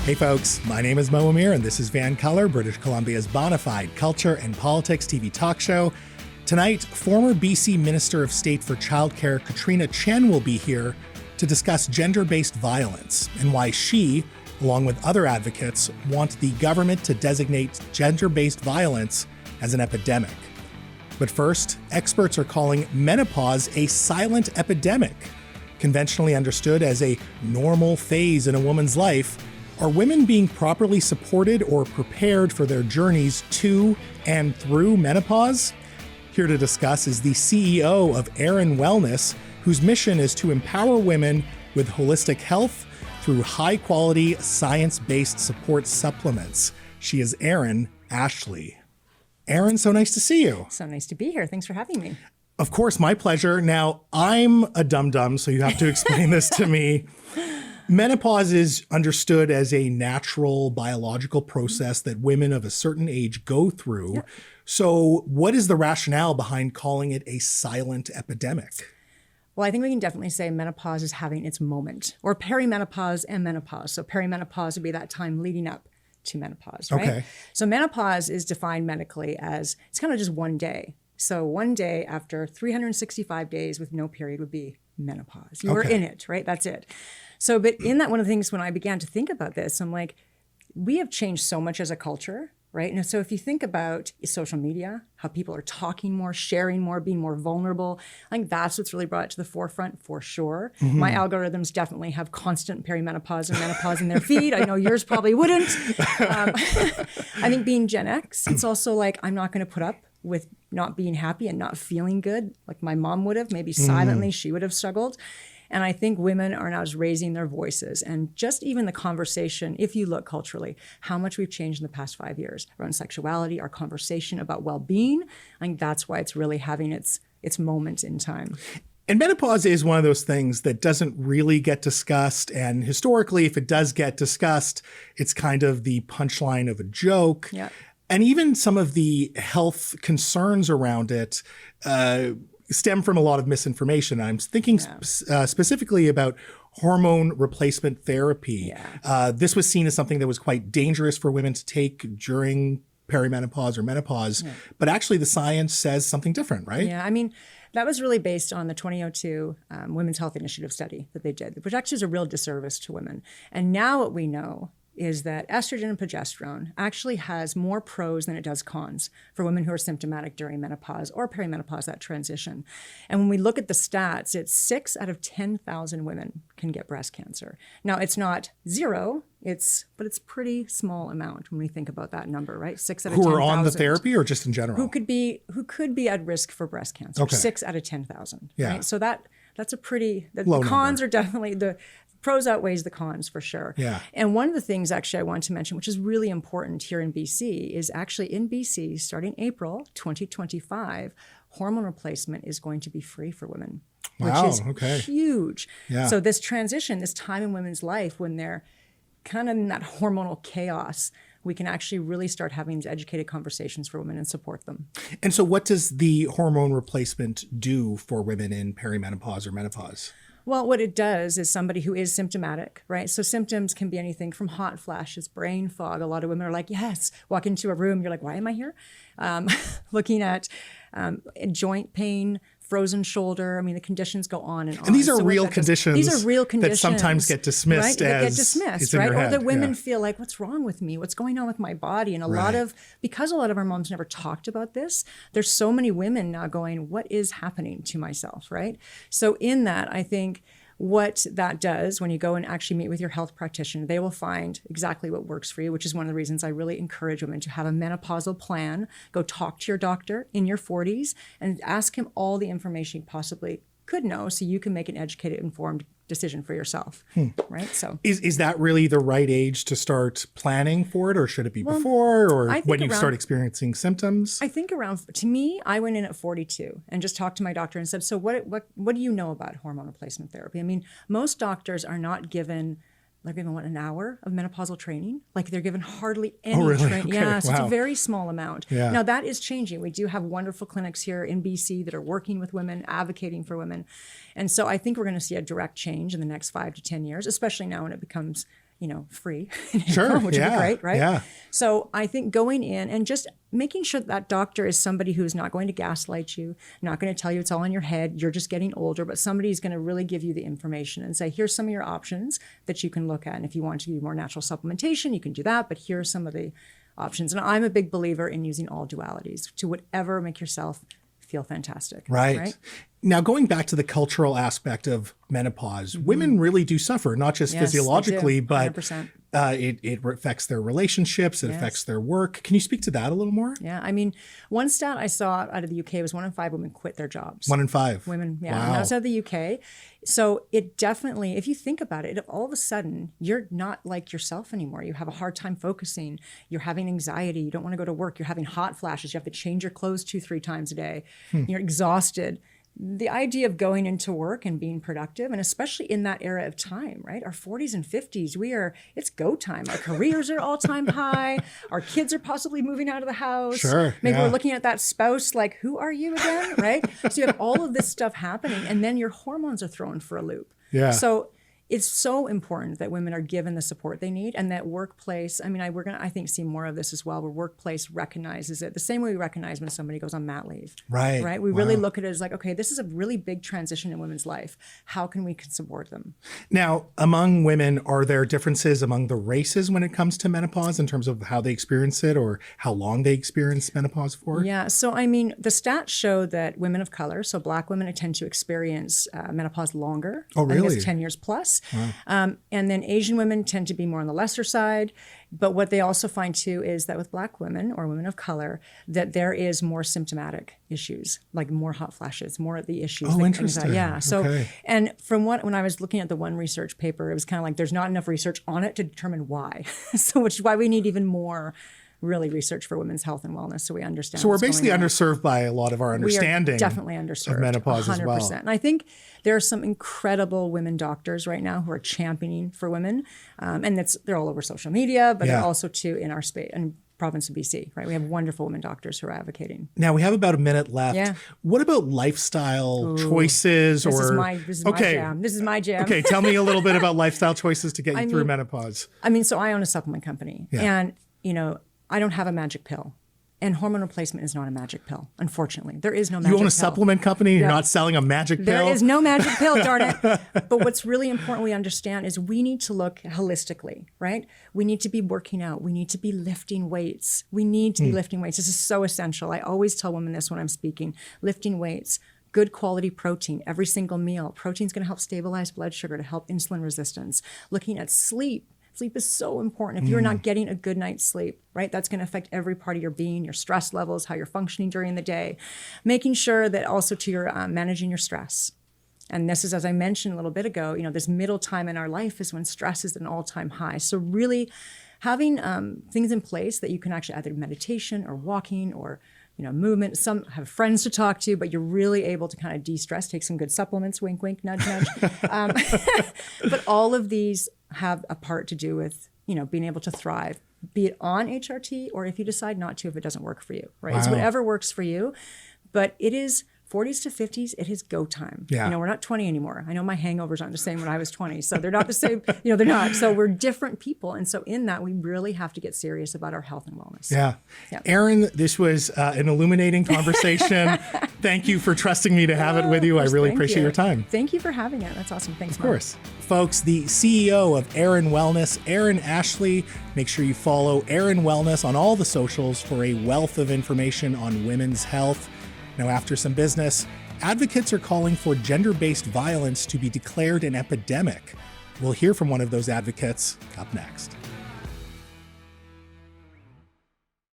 Hey folks, my name is Mo Amir and this is VANCOLOUR, British Columbia's bona fide culture and politics TV talk show. Tonight, former BC Minister of State for Childcare Katrina Chen will be here to discuss gender-based violence and why she, along with other advocates, want the government to designate gender-based violence as an epidemic. But first, experts are calling menopause a silent epidemic. Conventionally understood as a normal phase in a woman's life, are women being properly supported or prepared for their journeys to and through menopause? Here to discuss is the CEO of Aeryon Wellness, whose mission is to empower women with holistic health through high-quality, science-based support supplements. She is Aeryon Ashlie. Aeryon, so nice to see you. So nice to be here. Thanks for having me. Of course, my pleasure. Now, I'm a dum-dum, so you have to explain this to me. Menopause is understood as a natural biological process that women of a certain age go through. Yep. So what is the rationale behind calling it a silent epidemic? Well, I think we can definitely say menopause is having its moment, or perimenopause and menopause. So perimenopause would be that time leading up to menopause, right? Okay. So menopause is defined medically as, it's kind of just one day. So one day after 365 days with no period would be menopause. You were in it, right? That's it. So, but in that, one of the things when I began to think about this, I'm like, we have changed so much as a culture, right? And so if you think about social media, how people are talking more, sharing more, being more vulnerable, I think that's what's really brought it to the forefront for sure. Mm-hmm. My algorithms definitely have constant perimenopause and menopause in their feed. I know yours probably wouldn't. I think being Gen X, it's also like, I'm not going to put up with not being happy and not feeling good, like my mom would have. Maybe silently she would have struggled. And I think women are now just raising their voices. And just even the conversation, if you look culturally, how much we've changed in the past 5 years around sexuality, our conversation about well-being, I think that's why it's really having its moment in time. And menopause is one of those things that doesn't really get discussed. And historically, if it does get discussed, it's kind of the punchline of a joke. Yeah. And even some of the health concerns around it stem from a lot of misinformation. I'm thinking specifically about hormone replacement therapy. Yeah. This was seen as something that was quite dangerous for women to take during perimenopause or menopause, but actually the science says something different, right? Yeah, I mean, that was really based on the 2002 Women's Health Initiative study that they did, which actually is a real disservice to women. And now what we know is that estrogen and progesterone actually has more pros than it does cons for women who are symptomatic during menopause or perimenopause, that transition. And when we look at the stats, it's 6 out of 10,000 women can get breast cancer. Now, it's not zero, but it's pretty small amount when we think about that number, right? 6 out of 10,000. Who are on the therapy or just in general? Who could be at risk for breast cancer. Okay. 6 out of 10,000. Yeah. Right? So that's a pretty, the cons number. Are definitely, the pros outweighs the cons for sure. Yeah. And one of the things actually I wanted to mention, which is really important here in BC, is actually in BC, starting April 2025, hormone replacement is going to be free for women, which is huge. Yeah. So this transition, this time in women's life when they're kind of in that hormonal chaos, we can actually really start having these educated conversations for women and support them. And so what does the hormone replacement do for women in perimenopause or menopause? Well, what it does is somebody who is symptomatic, right? So symptoms can be anything from hot flashes, brain fog. A lot of women are like, yes, walk into a room, you're like, why am I here? Looking at joint pain, frozen shoulder. I mean, the conditions go on and on. And these are real conditions. These are real conditions that sometimes get dismissed, right? as get dismissed, it's in right? your head. Or that women feel like, what's wrong with me? What's going on with my body? And because a lot of our moms never talked about this, there's so many women now going, what is happening to myself, right? So in that, I think what that does when you go and actually meet with your health practitioner, they will find exactly what works for you, which is one of the reasons I really encourage women to have a menopausal plan. Go talk to your doctor in your 40s and ask him all the information you possibly could know so you can make an educated, informed decision for yourself, right? So is that really the right age to start planning for it, or should it be before, or when you start experiencing symptoms? I think to me, I went in at 42 and just talked to my doctor and said, so what do you know about hormone replacement therapy? I mean, most doctors are not given They're given, an hour of menopausal training? Like they're given hardly any training. Okay. Yeah, so it's a very small amount. Yeah. Now that is changing. We do have wonderful clinics here in BC that are working with women, advocating for women. And so I think we're going to see a direct change in the next 5 to 10 years, especially now when it becomes free. Sure. Which would be great, right? Yeah. So I think going in and just making sure that doctor is somebody who's not going to gaslight you, not going to tell you it's all in your head, you're just getting older, but somebody's going to really give you the information and say, here's some of your options that you can look at. And if you want to do more natural supplementation, you can do that, but here are some of the options. And I'm a big believer in using all dualities to whatever make yourself feel fantastic. Right. Now, going back to the cultural aspect of menopause, women really do suffer, not just physiologically, but it affects their relationships, it affects their work. Can you speak to that a little more? Yeah. I mean, one stat I saw out of the UK was 1 in 5 women quit their jobs. 1 in 5. Women, yeah. Wow. And that was out of the UK. So it definitely, if you think about it, if all of a sudden you're not like yourself anymore, you have a hard time focusing, you're having anxiety, you don't want to go to work, you're having hot flashes, you have to change your clothes 2-3 times a day, you're exhausted. The idea of going into work and being productive, and especially in that era of time, right? Our 40s and 50s, it's go time. Our careers are all-time high. Our kids are possibly moving out of the house. Sure. Maybe we're looking at that spouse like, who are you again, right? So you have all of this stuff happening, and then your hormones are thrown for a loop. Yeah. So it's so important that women are given the support they need, and that workplace, I mean, we're going to, I think, see more of this as well, where workplace recognizes it the same way we recognize when somebody goes on mat leave. Right. Right. We really look at it as like, okay, this is a really big transition in women's life. How can we support them? Now, among women, are there differences among the races when it comes to menopause in terms of how they experience it or how long they experience menopause for? Yeah. So, I mean, the stats show that women of color, so Black women, tend to experience menopause longer. Oh, really? I think it's 10 years plus. Wow. And then Asian women tend to be more on the lesser side. But what they also find too is that with Black women or women of color, that there is more symptomatic issues, like more hot flashes, more of the issues. Oh, interesting. Yeah. So, okay. And from when I was looking at the one research paper, it was kind of like there's not enough research on it to determine why. So, which is why we need even more really research for women's health and wellness, so we understand. So we're basically underserved by a lot of our understanding. We are definitely underserved. Of menopause 100%. As well. And I think there are some incredible women doctors right now who are championing for women, and they're all over social media, but they're also too in our space and province of BC. Right, we have wonderful women doctors who are advocating. Now we have about a minute left. Yeah. What about lifestyle choices? This is my jam. This is my jam. Okay, tell me a little bit about lifestyle choices to get you through menopause. I mean, so I own a supplement company, and I don't have a magic pill. And hormone replacement is not a magic pill, unfortunately. There is no magic pill. You own a supplement company? You're not selling a magic pill? There is no magic pill, darn it. But what's really important we understand is we need to look holistically, right? We need to be working out. We need to be lifting weights. We need to be lifting weights. This is so essential. I always tell women this when I'm speaking. Lifting weights, good quality protein, every single meal. Protein's going to help stabilize blood sugar, to help insulin resistance. Looking at sleep. Sleep is so important. If you're not getting a good night's sleep, right, that's going to affect every part of your being, your stress levels, how you're functioning during the day. Making sure that also to your managing your stress. And this is, as I mentioned a little bit ago, this middle time in our life is when stress is at an all-time high. So really having things in place that you can actually either meditation or walking or movement. Some have friends to talk to, but you're really able to kind of de-stress, take some good supplements, wink, wink, nudge, nudge. But all of these have a part to do with, being able to thrive, be it on HRT or if you decide not to, if it doesn't work for you, right? Wow. It's whatever works for you, but it is 40s to 50s, it is go time. Yeah. We're not 20 anymore. I know my hangovers aren't the same when I was 20. So they're not the same, they're not. So we're different people. And so in that, we really have to get serious about our health and wellness. Yeah. Aeryon, this was an illuminating conversation. Thank you for trusting me to have it with you. I really appreciate your time. Thank you for having it. That's awesome. Thanks, Of course. Folks, the CEO of Aeryon Wellness, Aeryon Ashlie. Make sure you follow Aeryon Wellness on all the socials for a wealth of information on women's health. Now, after some business, advocates are calling for gender-based violence to be declared an epidemic. We'll hear from one of those advocates up next.